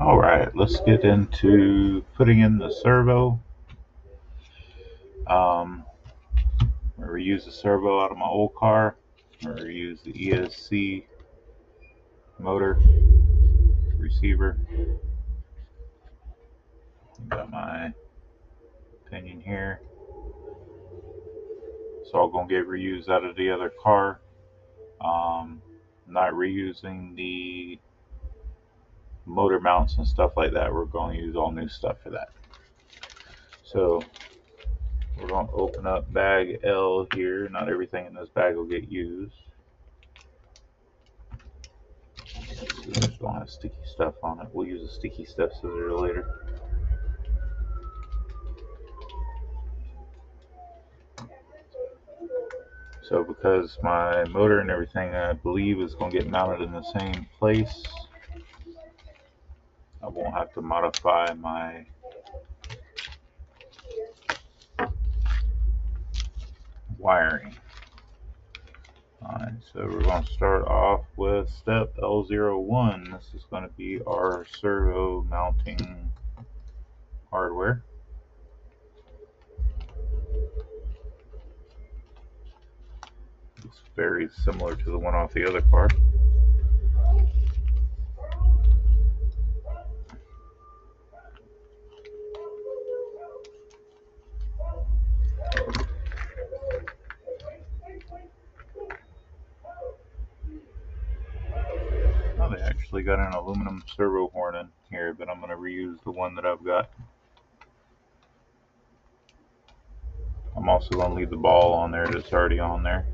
Alright, let's get into putting in the servo. I reused the servo out of my old car. I reused the ESC motor receiver. Got my pinion here. It's all going to get reused out of the other car. Not reusing the motor mounts and stuff like that. We're going to use all new stuff for that. So we're going to open up bag L here. Not everything in this bag will get used. Scissors don't have sticky stuff on it. We'll use a sticky stuff scissor later. So because my motor and everything I believe is going to get mounted in the same place, I won't have to modify my wiring. Alright, so we're going to start off with step L01. This is going to be our servo mounting hardware. It's very similar to the one off the other car. Oh, they actually got an aluminum servo horn in here, but I'm going to reuse the one that I've got. I'm also going to leave the ball on there that's already on there.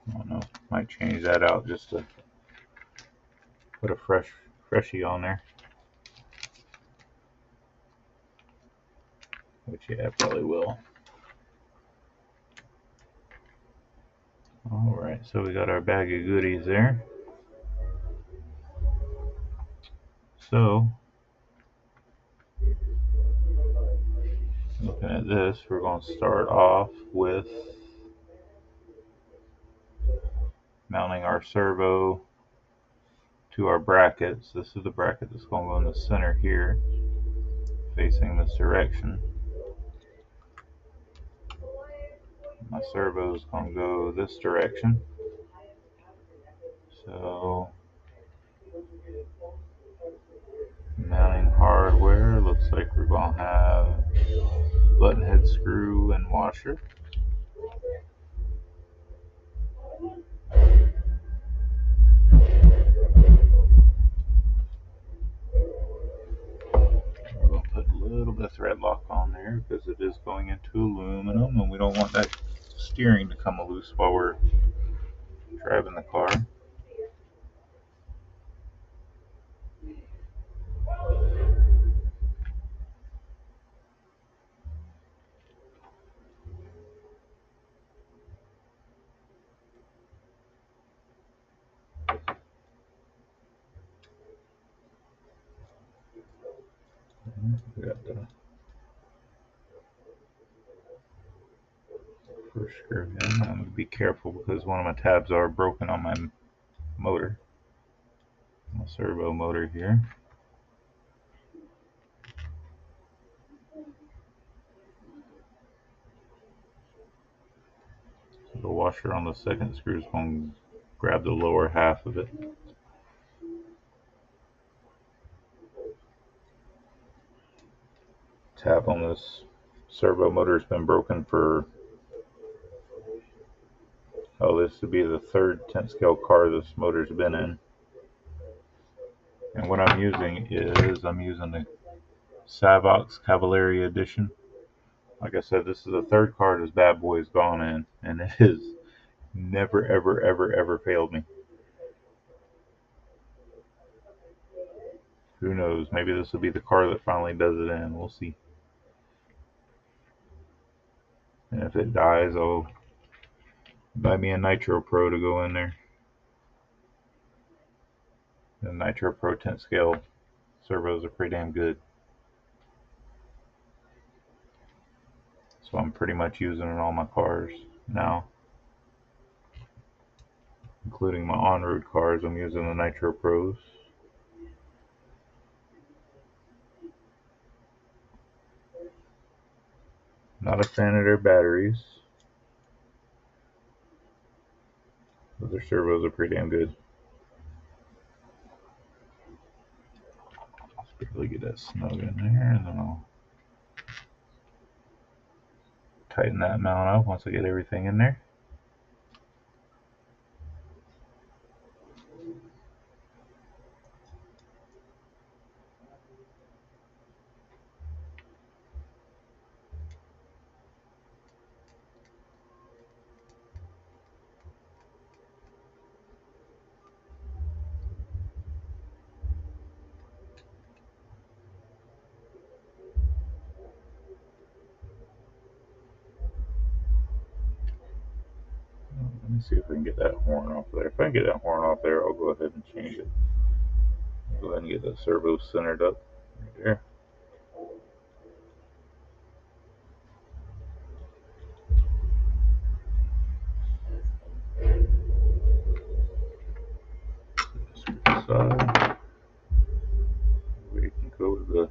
I don't know, might change that out just to put a freshie on there. Which, yeah, I probably will. Alright, so we got our bag of goodies there. So, looking at this, we're going to start off with mounting our servo to our brackets. This is the bracket that's going to go in the center here, facing this direction. My servo is going to go this direction. So, mounting hardware, looks like we're going to have button head screw and washer. We're going to put a little bit of thread lock on there because it is going into aluminum and we don't want that steering to come loose while we're driving the car. We got the first screw in. I'm going to be careful because one of my tabs are broken on my motor, my servo motor here. So the washer on the second screw is going to grab the lower half of it. Tab on this servo motor has been broken for, this would be the third 10th scale car this motor's been in. And what I'm using is, I'm using the Savox Cavalieri Edition. Like I said, this is the third car this bad boy's gone in, and it has never, ever, ever, ever failed me. Who knows? Maybe this will be the car that finally does it in. We'll see. And if it dies, I'll buy me a Nitro Pro to go in there. The Nitro Pro 10th scale servos are pretty damn good. So I'm pretty much using it in all my cars now. including my on-road cars. I'm using the Nitro Pros. Not a fan of their batteries, but their servos are pretty damn good. Let's really get that snug in there, and then I'll tighten that mount up once I get everything in there. Let me see if we can get that horn off there. If I can get that horn off there, I'll go ahead and change it. Go ahead and get the servo centered up right there. Side. We can go to the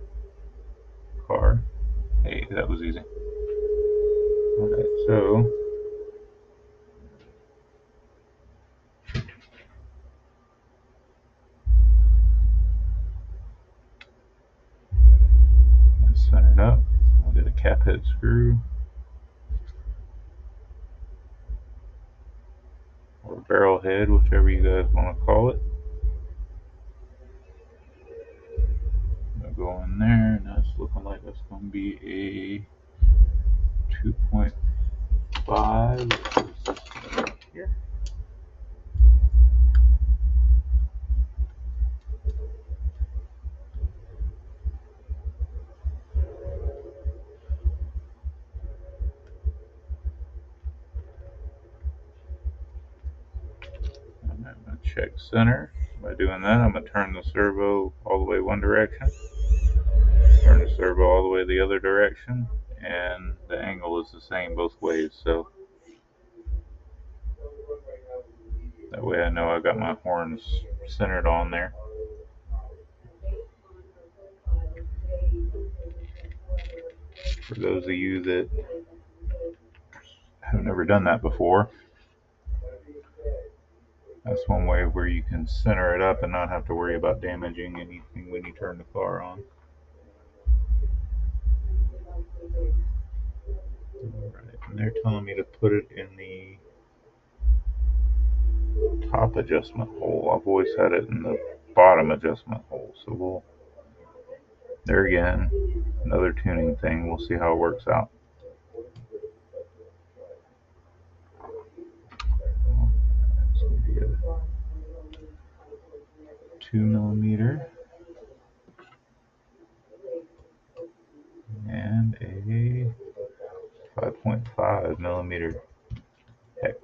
car. Hey, that was easy. Alright, so it's centered up. I'll get a cap head screw or barrel head, whichever you guys want to call it. I'll go in there, and that's looking like that's going to be a 2.5 here. And I'm going to check center. By doing that, I'm going to turn the servo all the way one direction, turn the servo all the way the other direction, and the angle is the same both ways, so that way I know I got my horns centered on there. For those of you that have never done that before, that's one way where you can center it up and not have to worry about damaging anything when you turn the car on. Alright, and they're telling me to put it in the top adjustment hole. I've always had it in the bottom adjustment hole, so we'll, there again, another tuning thing. We'll see how it works out. It's going to be a 2mm and a 5.5mm hex.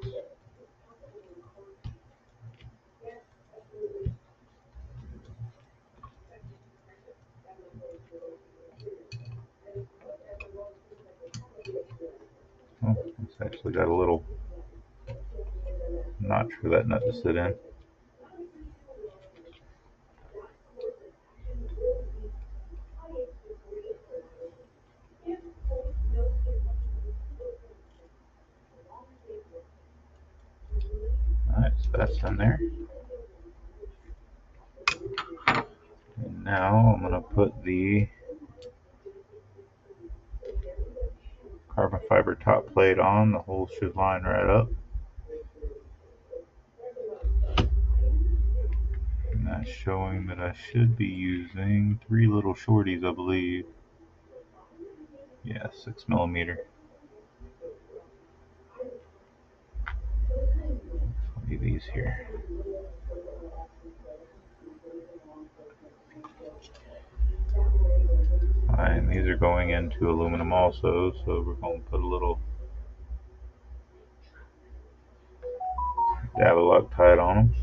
Oh, it's actually got a little notch for that nut to sit in. Alright, so that's in there. And now I'm going to put the carbon fiber top plate on. The hole should line right up. And that's showing that I should be using 3 little shorties, I believe. Yeah, 6mm. Be these here. And these are going into aluminum also, so we're going to put a little dab of Loctite on them.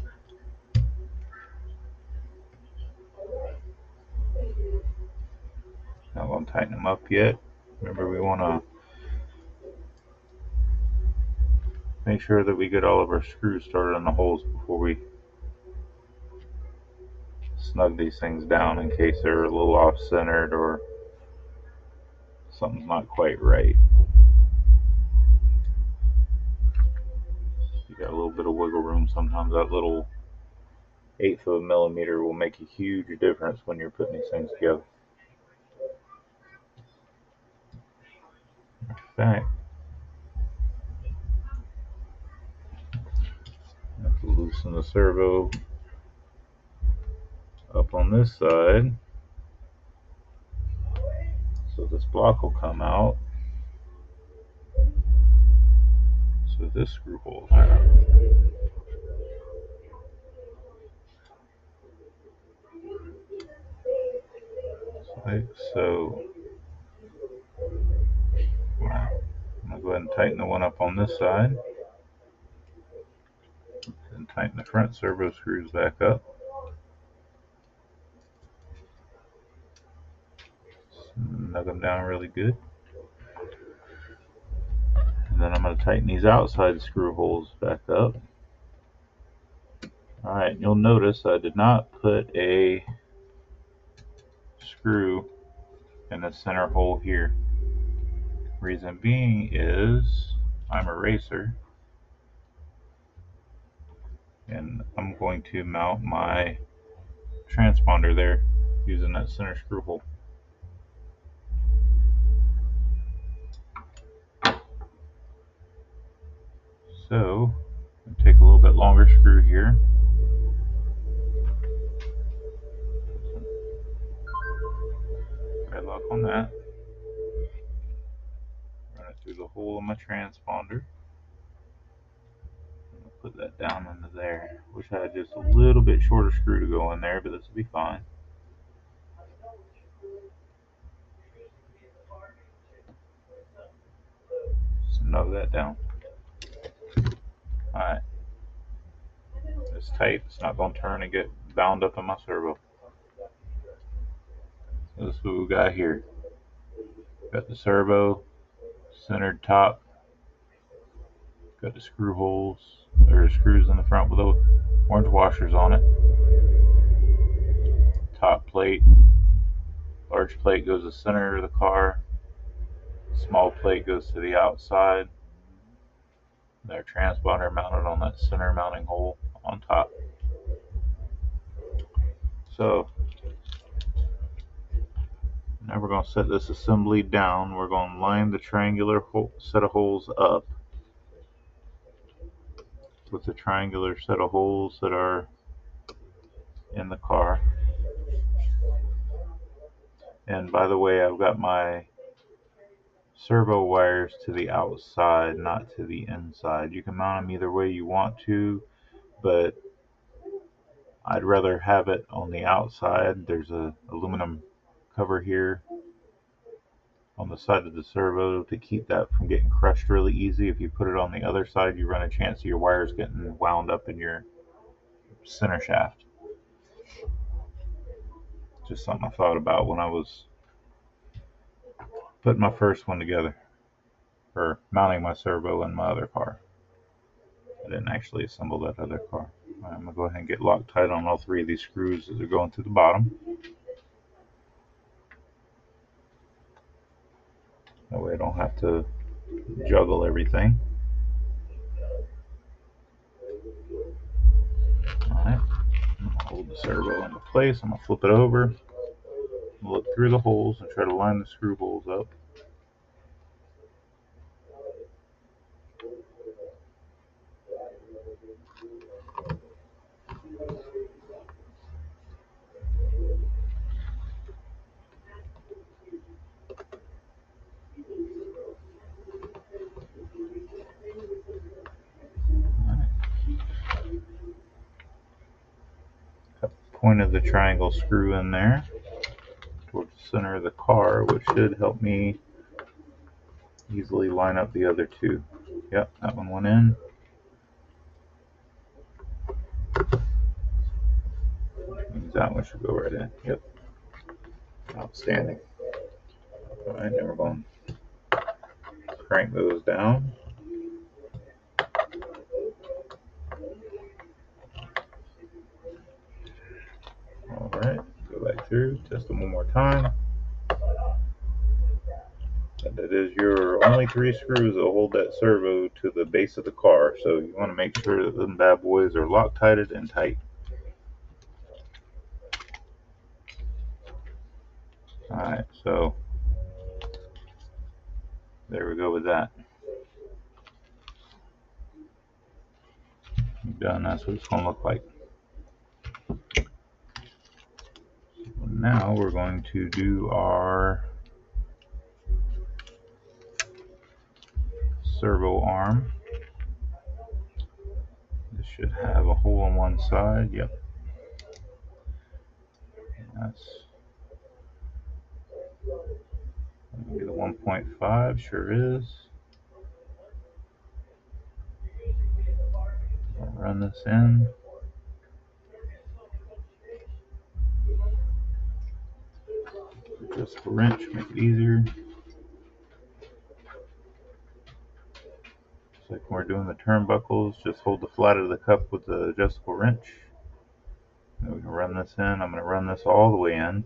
Not going to tighten them up yet. Remember, we want to make sure that we get all of our screws started on the holes before we snug these things down, in case they're a little off-centered or something's not quite right. You got a little bit of wiggle room. Sometimes that little eighth of a millimeter will make a huge difference when you're putting these things together. Okay. Have to loosen the servo up on this side, so this block will come out. So this screw hole is out. Like so. I'm going to go ahead and tighten the one up on this side. And tighten the front servo screws back up. Snug them down really good. And then I'm going to tighten these outside screw holes back up. Alright, you'll notice I did not put a screw in the center hole here. Reason being is I'm a racer, and I'm going to mount my transponder there using that center screw hole. So I'll take a little bit longer screw here. Right lock on that. Run it through the hole in my transponder. Put that down into there. Wish I had just a little bit shorter screw to go in there, but this will be fine. Snug that down. Alright. It's tight. It's not going to turn and get bound up in my servo. So this is what we got here. Got the servo, centered top. Got the screw holes. There are screws in the front with the orange washers on it. Top plate. Large plate goes to the center of the car. Small plate goes to the outside. Their transponder mounted on that center mounting hole on top. So now we're going to set this assembly down. We're going to line the triangular set of holes up with the triangular set of holes that are in the car. And by the way, I've got my servo wires to the outside, not to the inside. You can mount them either way you want to, but I'd rather have it on the outside. There's a aluminum cover here on the side of the servo to keep that from getting crushed really easy. If you put it on the other side, you run a chance of your wires getting wound up in your center shaft. Just something I thought about when I was putting my first one together, or mounting my servo in my other car. I didn't actually assemble that other car. I'm going to go ahead and get Loctite on all three of these screws as they're going to the bottom. That way I don't have to juggle everything. Alright, I'm going to hold the servo into place. I'm going to flip it over, look through the holes, and try to line the screw holes up. Got the point of the triangle screw in there towards the center of the car, which should help me easily line up the other two. Yep, that one went in. Means that one should go right in. Yep. Outstanding. Alright, now we're going to crank those down. through. Test them one more time. And it is your only 3 screws that hold that servo to the base of the car. So you want to make sure that them bad boys are Loctited and tight. Alright, so there we go with that. Done. That's what it's going to look like. Now we're going to do our servo arm. This should have a hole on one side. Yep. That's maybe the 1.5. Sure is. I'll run this in. Just a wrench, make it easier. Just like when we're doing the turnbuckles, just hold the flat of the cup with the adjustable wrench. And we can run this in. I'm going to run this all the way in.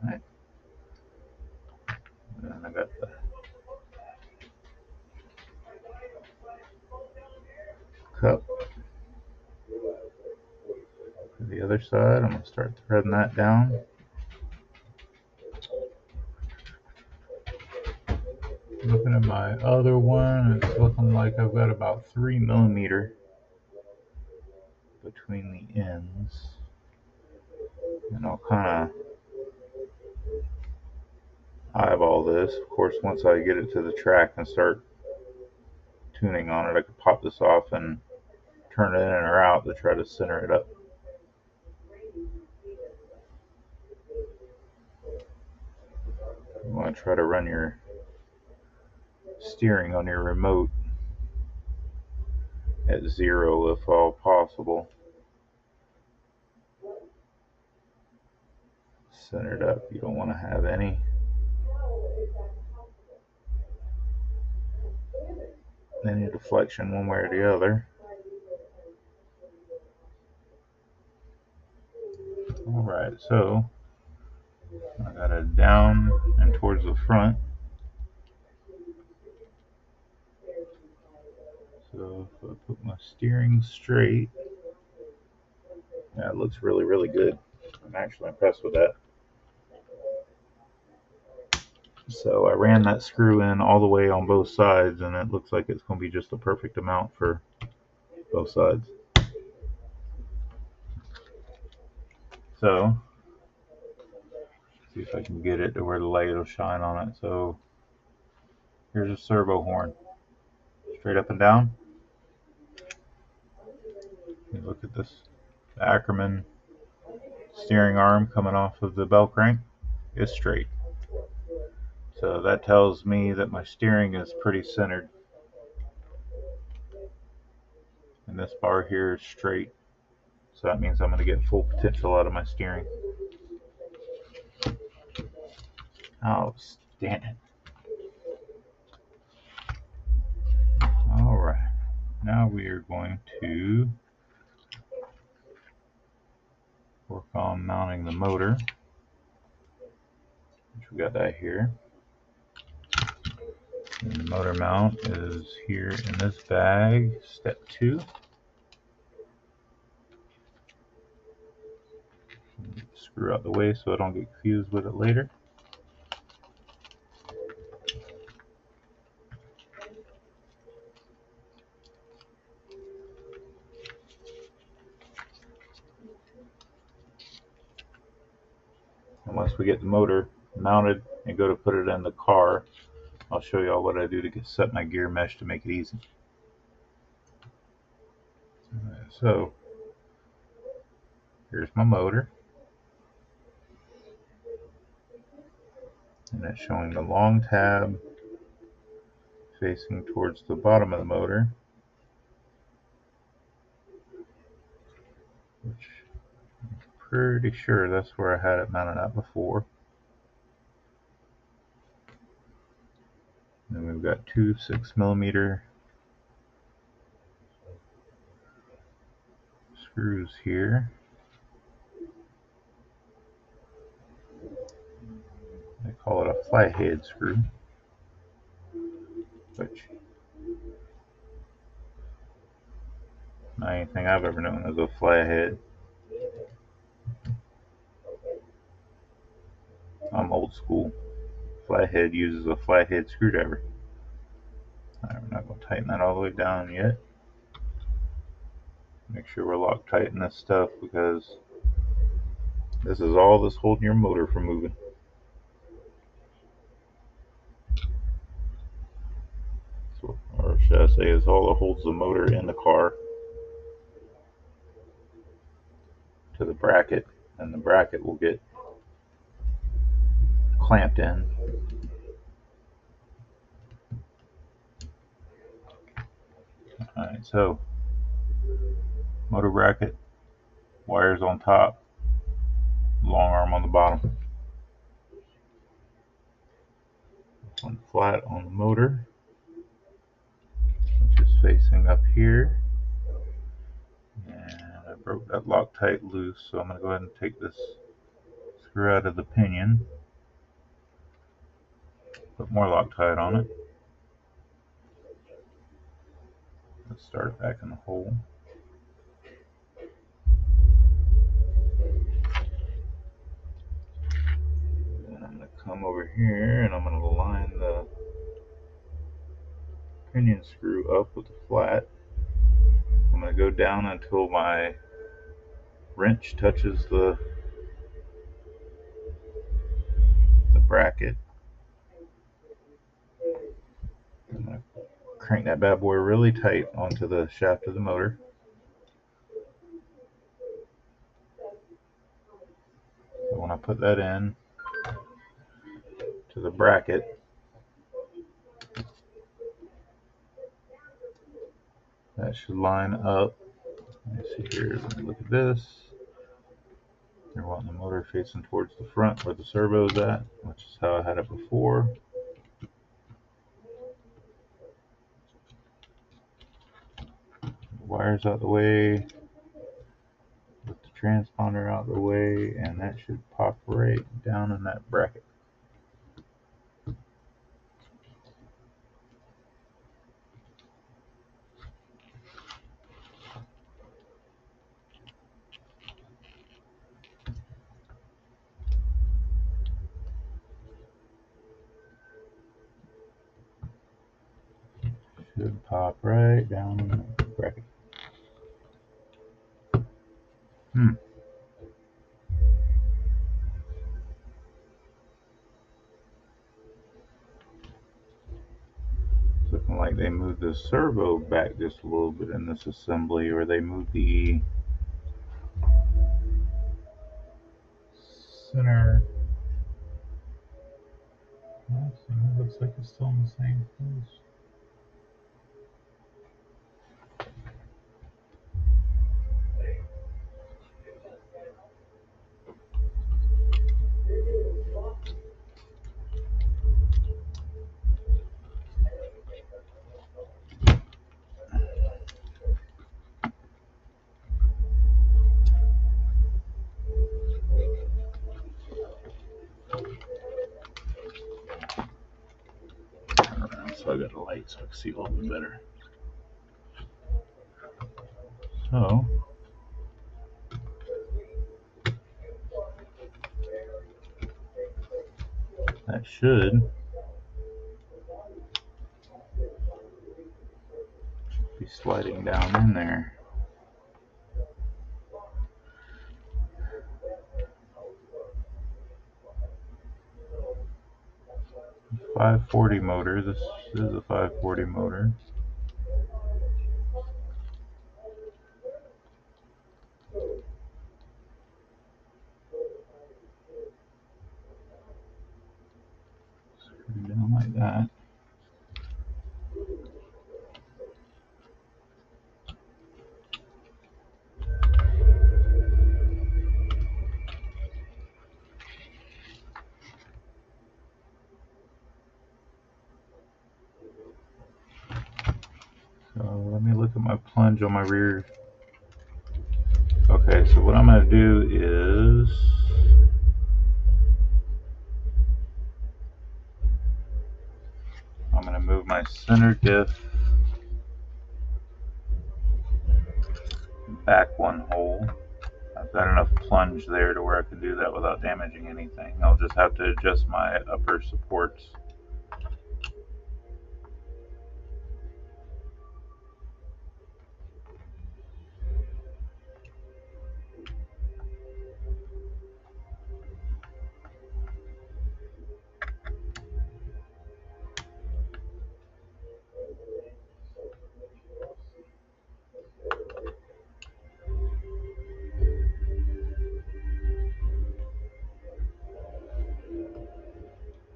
Alright. And I got the cup. For the other side, I'm going to start threading that down. Looking at my other one, it's looking like I've got about 3 millimeter between the ends. And I'll kind of eyeball this. Of course, once I get it to the track and start tuning on it, I could pop this off and turn it in or out to try to center it up. You want to try to run your steering on your remote at 0 if all possible. Centered up. You don't want to have any deflection one way or the other. Alright, so I got it down and towards the front. So if I put my steering straight, yeah, it looks really, really good. I'm actually impressed with that. So I ran that screw in all the way on both sides, and it looks like it's going to be just the perfect amount for both sides. So, see if I can get it to where the light will shine on it. So, here's a servo horn. Straight up and down. You look at this. The Ackerman steering arm coming off of the bell crank is straight. So that tells me that my steering is pretty centered. And this bar here is straight. So that means I'm going to get full potential out of my steering. Outstanding. Alright. Now we are going to work on mounting the motor. Which we got that here. And the motor mount is here in this bag, step 2. Screw out the way so I don't get confused with it later. And once we get the motor mounted and go to put it in the car, I'll show you all what I do to set my gear mesh to make it easy. So here's my motor, and it's showing the long tab facing towards the bottom of the motor, which I'm pretty sure that's where I had it mounted at before. Then we've got 2 6 millimeter screws here. They call it a flathead screw, which not anything I've ever known as a flathead. I'm old school. Flathead uses a flathead screwdriver. Alright, we're not going to tighten that all the way down yet. Make sure we're locked tight in this stuff because this is all that's holding your motor from moving. So, or should I say, is all that holds the motor in the car to the bracket, and the bracket will get clamped in. Alright, so motor bracket, wires on top, long arm on the bottom. One flat on the motor, which is facing up here. And I broke that Loctite loose, so I'm going to go ahead and take this screw out of the pinion. Put more Loctite on it. Let's start it back in the hole. And I'm going to come over here and I'm going to line the pinion screw up with the flat. I'm going to go down until my wrench touches the bracket. I'm going to crank that bad boy really tight onto the shaft of the motor. So when I put that in to the bracket, that should line up. Let me see here, let me look at this. You're wanting the motor facing towards the front where the servo's at, which is how I had it before. The wires out the way, put the transponder out the way, and that should pop right down in that bracket. Should pop right down in the bracket. Looking like they moved the servo back just a little bit in this assembly, or they moved the center. It looks like it's still in the same place. So I got a light so I can see a little bit better. So that should be sliding down in there. .540 motor. This is a 540 motor. Screw down like that. So let me look at my plunge on my rear Okay, so what I'm going to do is I'm going to move my center diff back one hole. I've got enough plunge there to where I can do that without damaging anything. I'll just have to adjust my upper supports.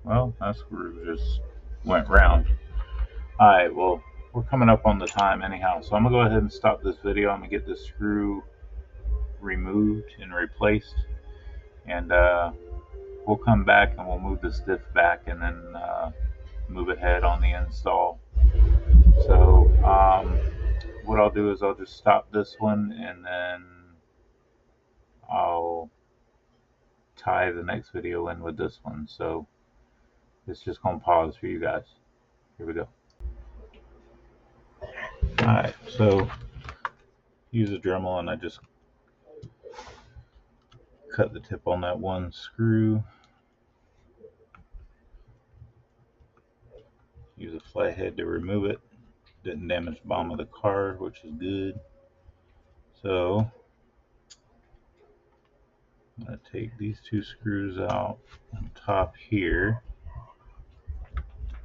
Well, that screw just went round. Alright, well, we're coming up on the time anyhow, so I'm going to go ahead and stop this video. I'm going to get this screw removed and replaced, and we'll come back and we'll move this diff back and then move ahead on the install. So what I'll do is I'll just stop this one and then I'll tie the next video in with this one. So it's just going to pause for you guys. Here we go. Alright, so use a Dremel and I just cut the tip on that one screw. Use a flathead to remove it. Didn't damage the bottom of the card, which is good. So I'm going to take these two screws out on top here,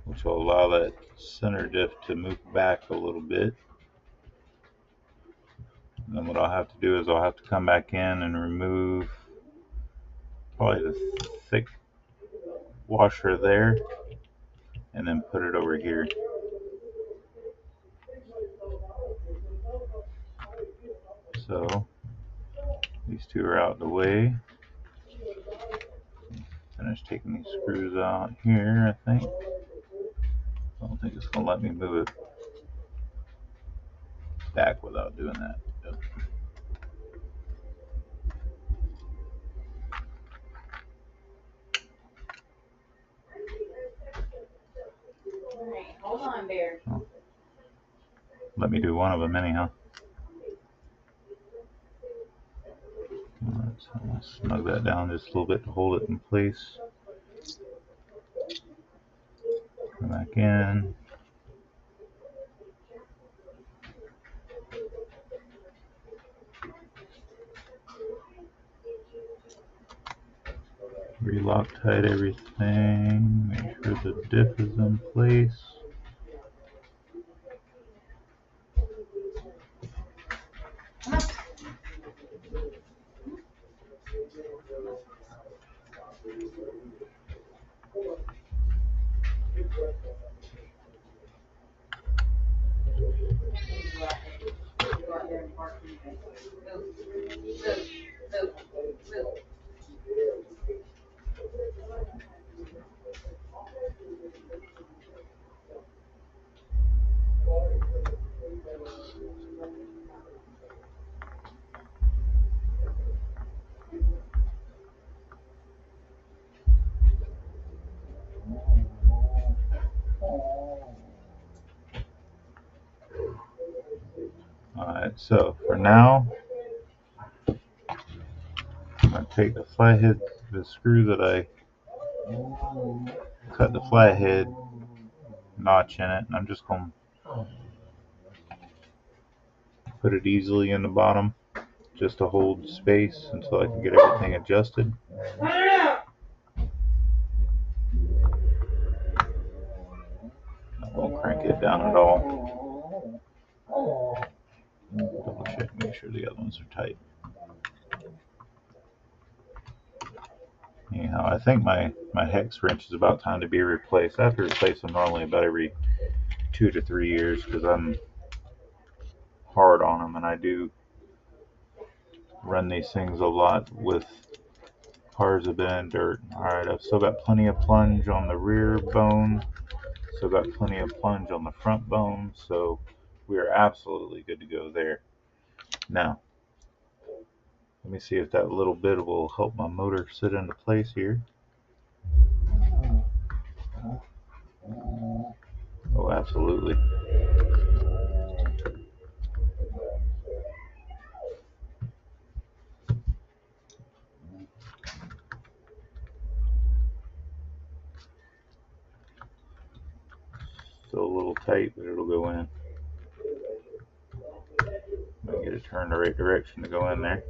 which will allow that center diff to move back a little bit. And then what I'll have to do is I'll have to come back in and remove probably the thick washer there and then put it over here. So these two are out of the way. Finish taking these screws out here, I think. I don't think it's going to let me move it back without doing that. Yep. Hold on, Bear. Oh. Let me do one of them anyhow. Alright, so I'll snug that down just a little bit to hold it in place. Come back in. Relock tight everything. Make sure the diff is in place. Alright, so for now, I'm going to take the flathead, the screw that I cut the flathead notch in it, and I'm just going to put it easily in the bottom just to hold space until I can get everything adjusted. I won't crank it down at all. Double check, make sure the other ones are tight. Anyhow, I think my hex wrench is about time to be replaced. I have to replace them normally about every 2 to 3 years because I'm hard on them, and I do run these things a lot with cars that have been in dirt. Alright, I've still got plenty of plunge on the rear bone, still got plenty of plunge on the front bone, so we are absolutely good to go there. Now, Let me see if that little bit will help my motor sit into place here. Oh, absolutely. Still a little tight, but it'll go in. I'll get it turned the right direction to go in there.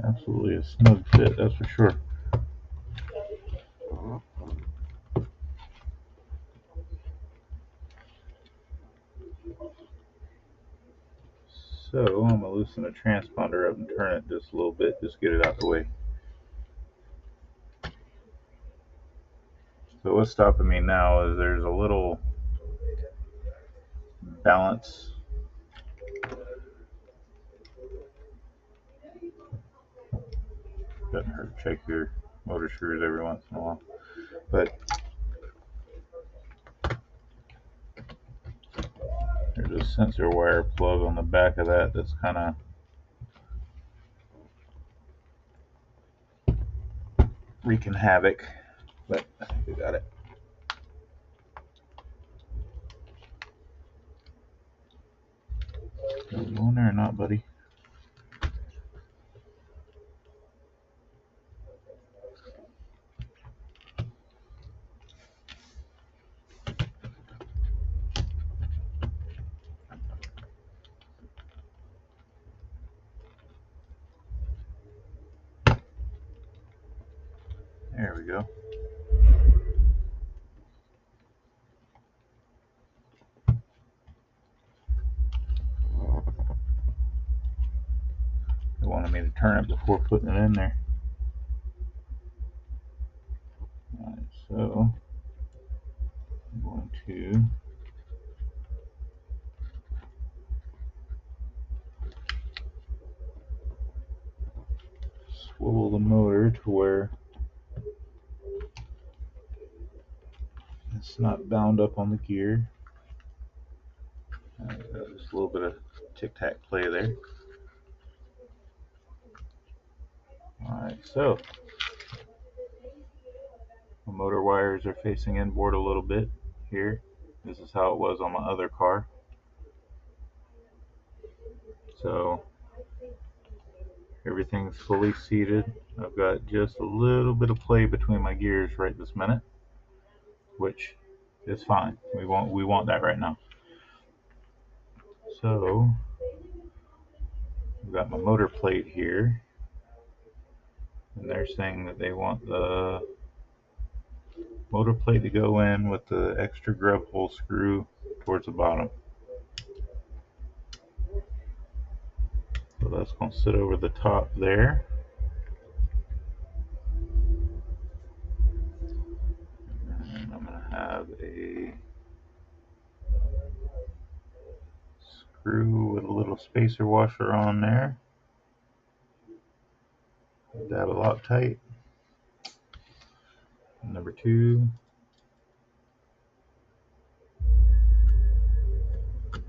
Absolutely a snug fit, that's for sure. So I'm going to loosen the transponder up and turn it just a little bit, just get it out the way. So what's stopping me now is there's a little balance. Doesn't hurt to check your motor screws every once in a while. But there's a sensor wire plug on the back of that that's kind of wreaking havoc. But I think we got it. Is it going there or not, buddy? There we go. They wanted me to turn it before putting it in there. Alright, so I'm going to swivel the motor to where it's not bound up on the gear. Just a little bit of tic-tac play there. Alright, so the motor wires are facing inboard a little bit here. This is how it was on my other car. So everything's fully seated. I've got just a little bit of play between my gears right this minute, which is fine. We want that right now. So I've got my motor plate here, and they're saying that they want the motor plate to go in with the extra grub hole screw towards the bottom. So that's going to sit over the top there. And I'm going to have a screw with a little spacer washer on there. Dab it Loctite. Number 2. I'm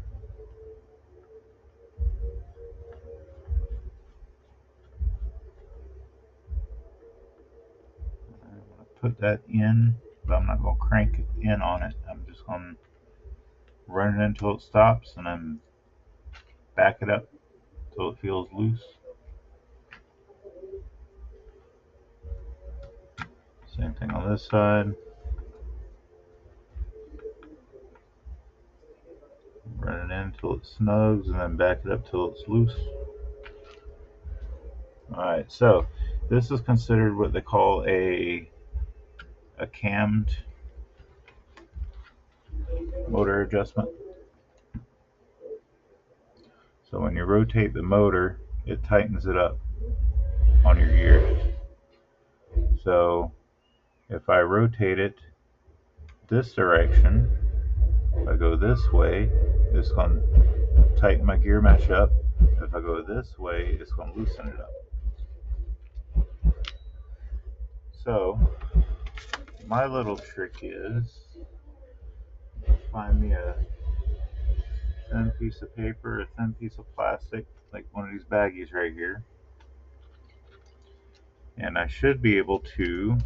going to put that in, but I'm not going to crank it in on it. I'm just going to run it until it stops and then back it up until it feels loose. Same thing on this side. Run it in until it snugs and then back it up till it's loose. Alright, so this is considered what they call a cammed motor adjustment. So when you rotate the motor, it tightens it up on your gears. So if I rotate it this direction, if I go this way, it's going to tighten my gear mesh up. If I go this way, it's going to loosen it up. So my little trick is find me a thin piece of paper, a thin piece of plastic, like one of these baggies right here. And I should be able to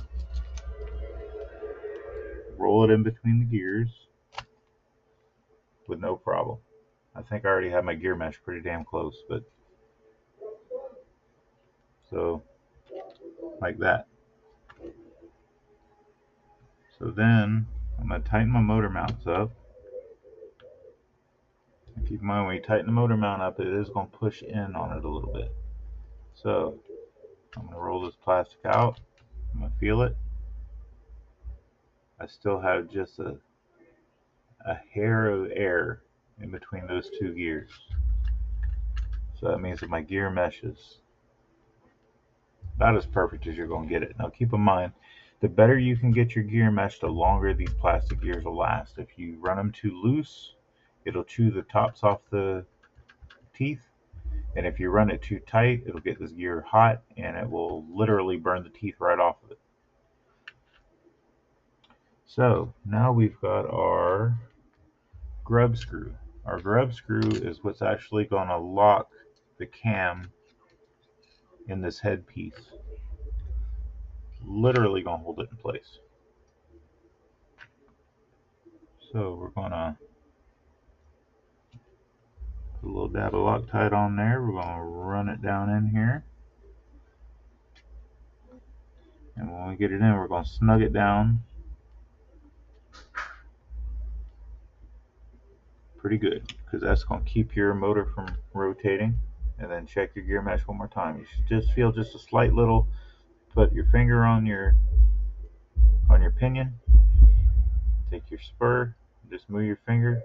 roll it in between the gears with no problem. I think I already have my gear mesh pretty damn close, but so like that. So then I'm going to tighten my motor mounts up. And keep in mind, when you tighten the motor mount up, it is going to push in on it a little bit. So I'm going to roll this plastic out. I'm going to feel it. I still have just a hair of air in between those two gears. So that means that my gear mesh is about as perfect as you're going to get it. Now keep in mind, the better you can get your gear mesh, the longer these plastic gears will last. If you run them too loose, it'll chew the tops off the teeth. And if you run it too tight, it'll get this gear hot and it will literally burn the teeth right off of it. So now we've got our grub screw. Our grub screw is what's actually going to lock the cam in this headpiece. Literally going to hold it in place. So we're going to put a little dab of Loctite on there. We're going to run it down in here. And when we get it in, we're going to snug it down pretty good, because that's going to keep your motor from rotating. And then check your gear mesh one more time. You should just feel just a slight little, put your finger on your pinion, take your spur, just move your finger,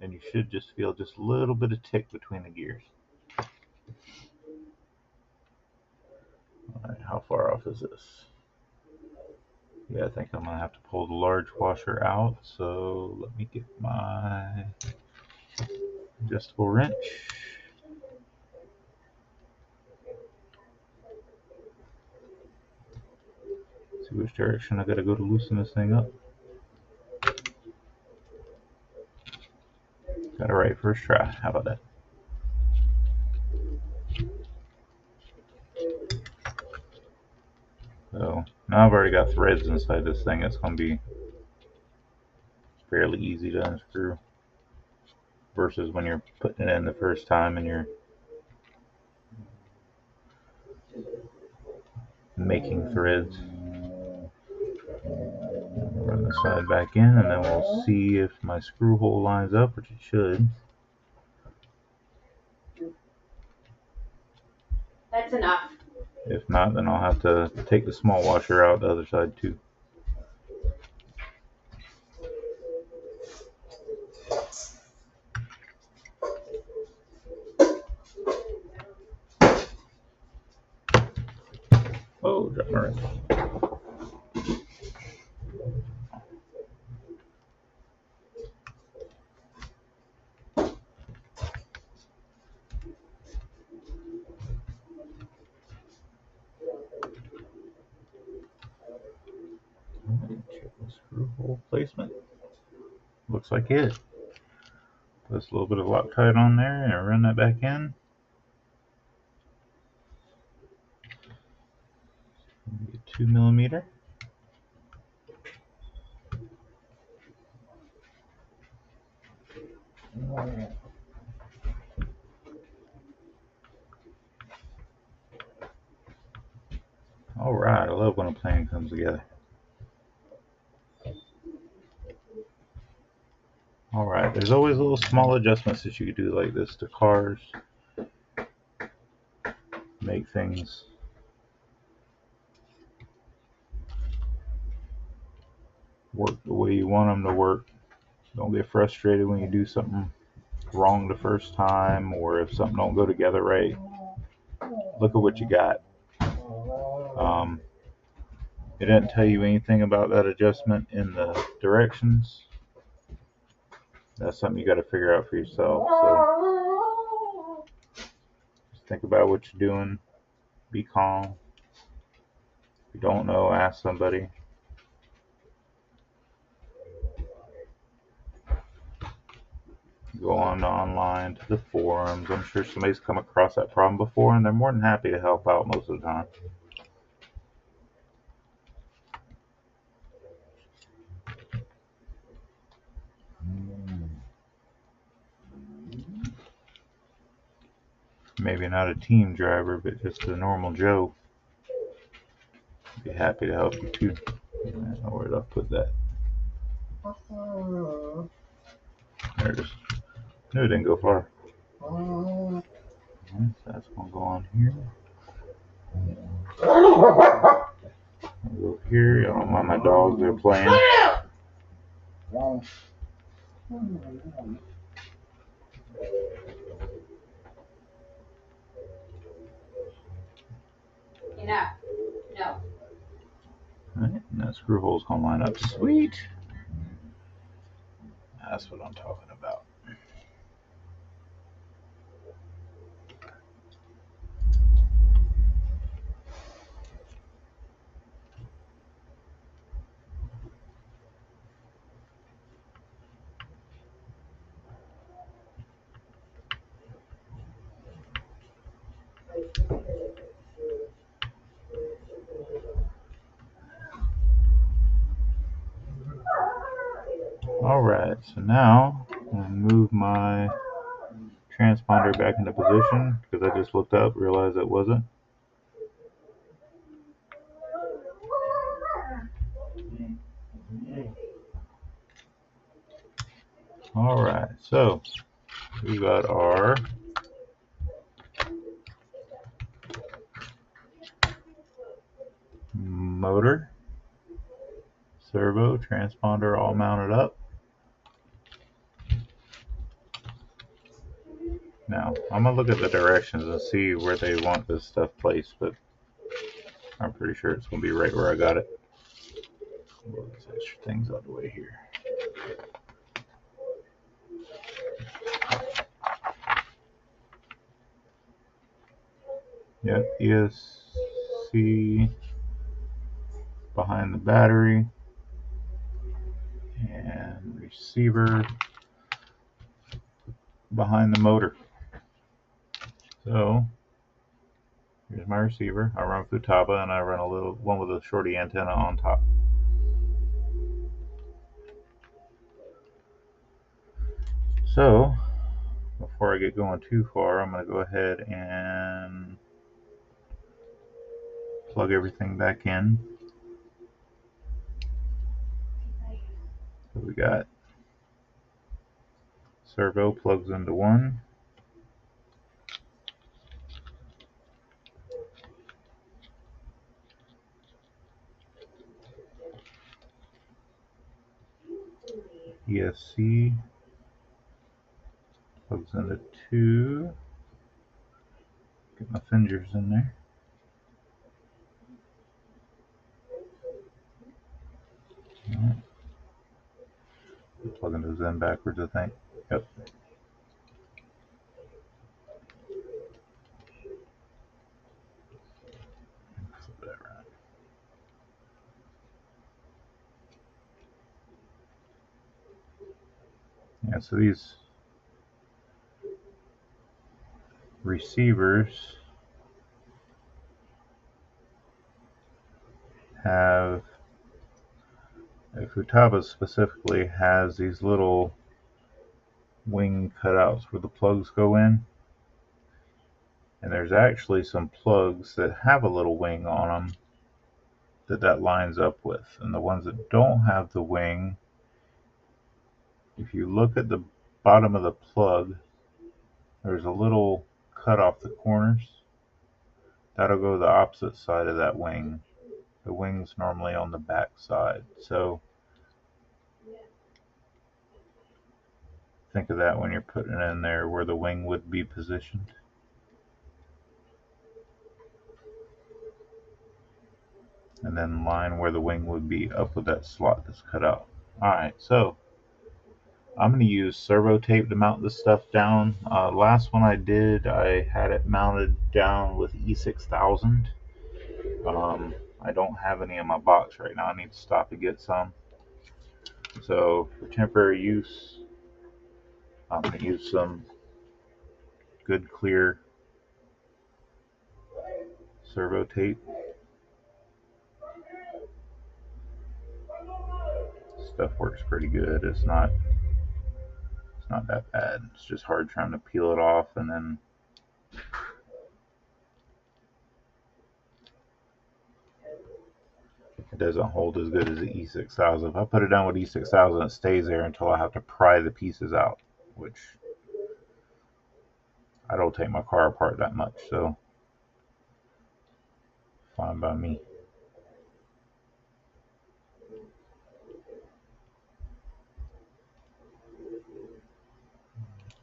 and you should just feel just a little bit of tick between the gears. Alright, how far off is this? Yeah, I think I'm going to have to pull the large washer out, so let me get my adjustable wrench. See which direction I got to go to loosen this thing up. Got it right first try. How about that? So now I've already got threads inside this thing. It's going to be fairly easy to unscrew versus when you're putting it in the first time and you're making threads. Run the side back in, and then we'll see if my screw hole lines up, which it should. That's enough. If not, then I'll have to take the small washer out the other side too. Oh, drop my wrench. Check the screw hole placement. Looks like it. Put a little bit of Loctite on there and run that back in. 2mm. Alright, I love when a plan comes together. Alright, there's always little small adjustments that you can do like this to cars. Make things work the way you want them to work. Don't get frustrated when you do something wrong the first time, or if something don't go together right. Look at what you got. It didn't tell you anything about that adjustment in the directions. That's something you got to figure out for yourself. So just think about what you're doing. Be calm. If you don't know, ask somebody. Go on online to the forums. I'm sure somebody's come across that problem before, and they're more than happy to help out most of the time. Maybe not a team driver, but just a normal Joe. Be happy to help you too. I don't know where did I put that? There it is. No, it didn't go far. So that's gonna go on here. I'll go here. I don't mind my dogs, they're playing. No. Alright, and that screw hole's gonna line up sweet. That's what I'm talking about. Alright, so now I'm gonna move my transponder back into position because I just looked up, realized it wasn't. Alright, so we got our motor, servo, transponder all mounted up. Now, I'm going to look at the directions and see where they want this stuff placed, but I'm pretty sure it's going to be right where I got it. Move these extra things out of the way here. Yep, ESC behind the battery and receiver behind the motor. So here's my receiver. I run Futaba and I run a little one with a shorty antenna on top. So before I get going too far, I'm going to go ahead and plug everything back in. So we got servo plugs into one. ESC plugs into two. Get my fingers in there. Right. Plugging those in backwards, I think. Yep. Flip that around. Yeah, so these receivers have, Futaba specifically has these little wing cutouts where the plugs go in. And there's actually some plugs that have a little wing on them that lines up with. And the ones that don't have the wing, if you look at the bottom of the plug, there's a little cut off the corners. That'll go the opposite side of that wing. The wing's normally on the back side. So think of that when you're putting it in there where the wing would be positioned. And then line where the wing would be up with that slot that's cut out. Alright, so I'm going to use servo tape to mount this stuff down. Last one I did, I had it mounted down with E6000. I don't have any in my box right now. I need to stop to get some. So for temporary use, I'm going to use some good clear servo tape. Stuff works pretty good. It's not that bad. It's just hard trying to peel it off, and then it doesn't hold as good as the E6000. If I put it down with E6000, it stays there until I have to pry the pieces out, which I don't take my car apart that much, so fine by me.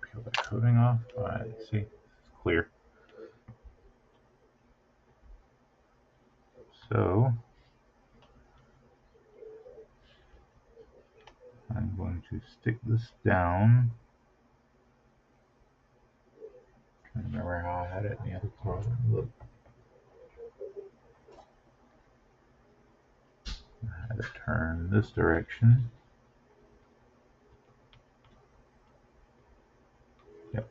Peel that coating off. Alright, see, it's clear. So I'm going to stick this down. I don't remember how I had it in the other part. Look. I had to turn this direction. Yep.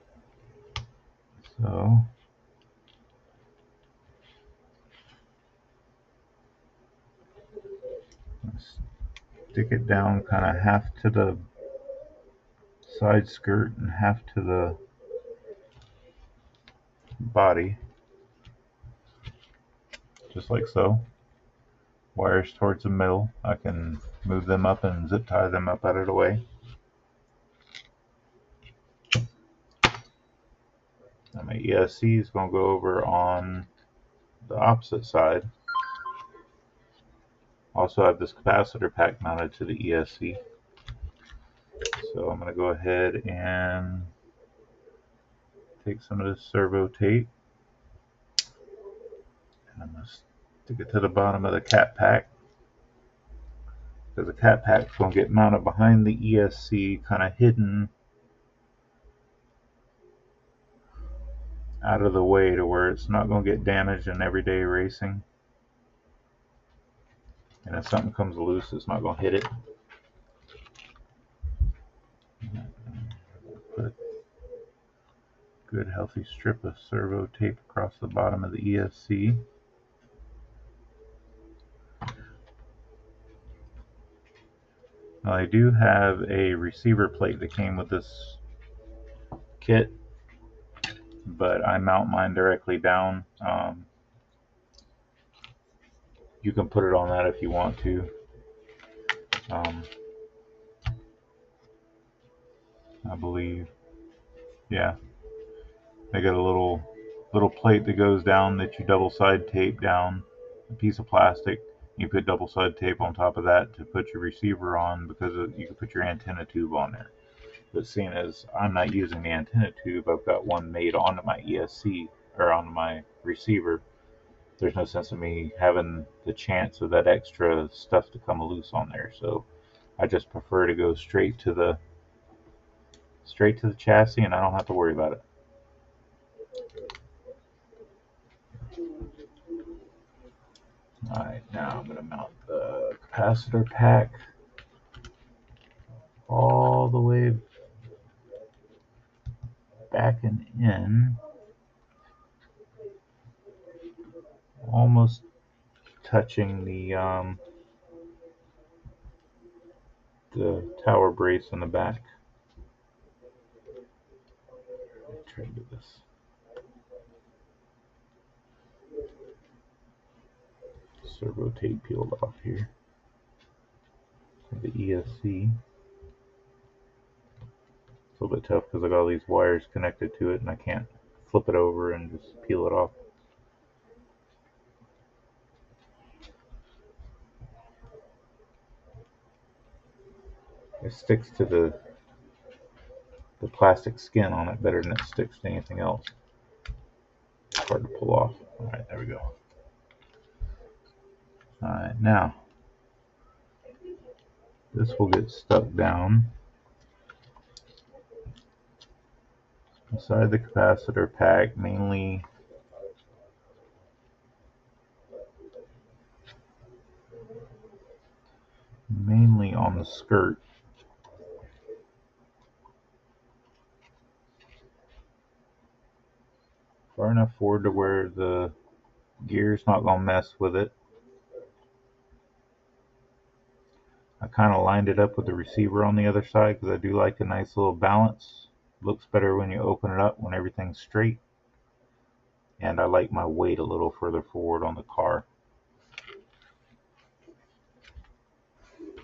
So stick it down kind of half to the side skirt and half to the body, just like so. Wires towards the middle. I can move them up and zip tie them up out of the way. And my ESC is going to go over on the opposite side. Also have this capacitor pack mounted to the ESC. So I'm going to go ahead and take some of this servo tape and I'm going to stick it to the bottom of the cat pack, because the cat pack's going to get mounted behind the ESC, kind of hidden out of the way to where it's not going to get damaged in everyday racing. And if something comes loose, it's not going to hit it. Put a good healthy strip of servo tape across the bottom of the ESC. Now I do have a receiver plate that came with this kit, but I mount mine directly down. You can put it on that if you want to. I believe, yeah, they got a little plate that goes down that you double side tape down, a piece of plastic. You put double side tape on top of that to put your receiver on, because you can put your antenna tube on there. But seeing as I'm not using the antenna tube, I've got one made onto my ESC or on my receiver. There's no sense in me having the chance of that extra stuff to come loose on there. So I just prefer to go straight to the chassis, and I don't have to worry about it. Alright, now I'm going to mount the capacitor pack all the way back and in, almost touching the tower brace in the back. Try to do this. Servo tape peeled off here. The ESC. It's a little bit tough because I got all these wires connected to it and I can't flip it over and just peel it off. It sticks to the plastic skin on it better than it sticks to anything else. It's hard to pull off. Alright, there we go. Alright, now this will get stuck down inside the capacitor pack, mainly on the skirt. Far enough forward to where the gear's not going to mess with it. I kind of lined it up with the receiver on the other side because I do like a nice little balance. Looks better when you open it up when everything's straight. And I like my weight a little further forward on the car.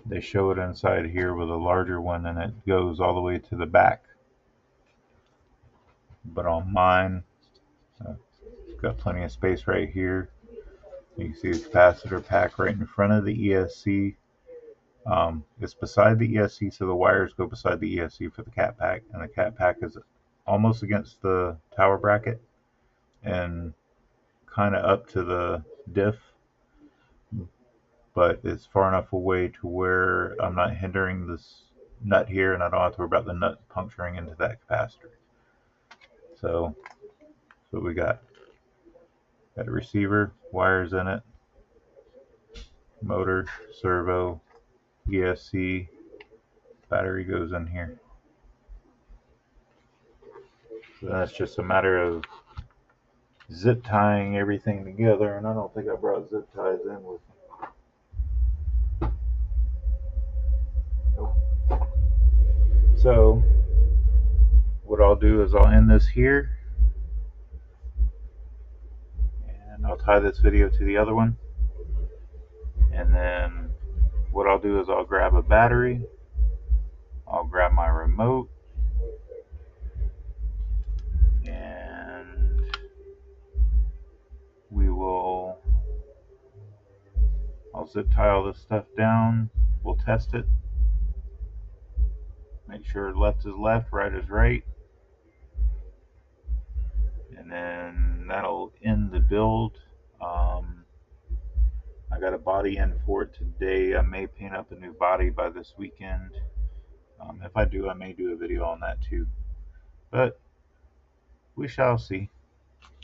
They show it inside here with a larger one, and it goes all the way to the back. But on mine, it's got plenty of space right here. You can see the capacitor pack right in front of the ESC. It's beside the ESC, so the wires go beside the ESC for the cat pack, and the cat pack is almost against the tower bracket and kind of up to the diff, but it's far enough away to where I'm not hindering this nut here, and I don't have to worry about the nut puncturing into that capacitor. So that's what we got. Got a receiver, wires in it, motor, servo, ESC, battery goes in here. So that's just a matter of zip tying everything together, and I don't think I brought zip ties in with me. Nope. So what I'll do is I'll end this here, and I'll tie this video to the other one, and then what I'll do is I'll grab a battery, I'll grab my remote, and I'll zip tie all this stuff down, we'll test it, make sure left is left, right is right, and then that'll end the build. I got a body in for it today. I may paint up a new body by this weekend. If I do, I may do a video on that too, but we shall see.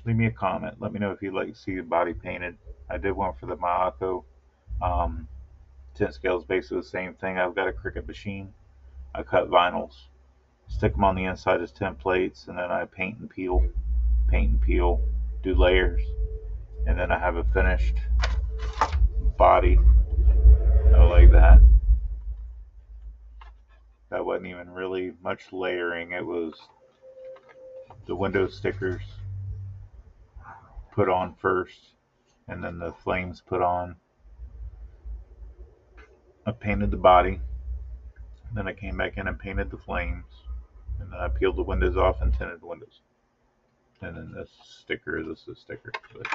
Leave me a comment, let me know if you'd like to see the body painted. I did one for the Mayako. Tint scale is basically the same thing. I've got a Cricut machine. I cut vinyls, stick them on the inside as templates, and then I paint and peel, do layers, and then I have a finished body. I like that. That wasn't even really much layering. It was the window stickers put on first, and then the flames put on. I painted the body, then I came back in and painted the flames, and then I peeled the windows off and tinted the windows. And then this is a sticker, but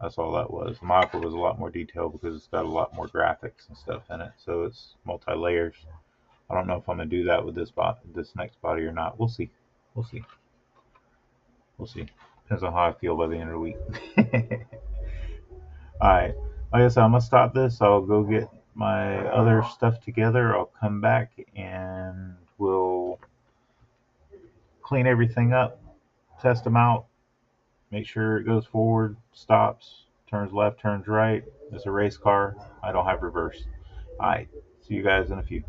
that's all that was. The Mayako was a lot more detailed because it's got a lot more graphics and stuff in it, so it's multi-layers. I don't know if I'm gonna do that with this next body or not. We'll see. Depends on how I feel by the end of the week. Alright, like I said, I'm gonna stop this. I'll go get my other stuff together. I'll come back and we'll clean everything up, test them out, make sure it goes forward, stops, turns left, turns right. It's a race car. I don't have reverse. Alright, see you guys in a few.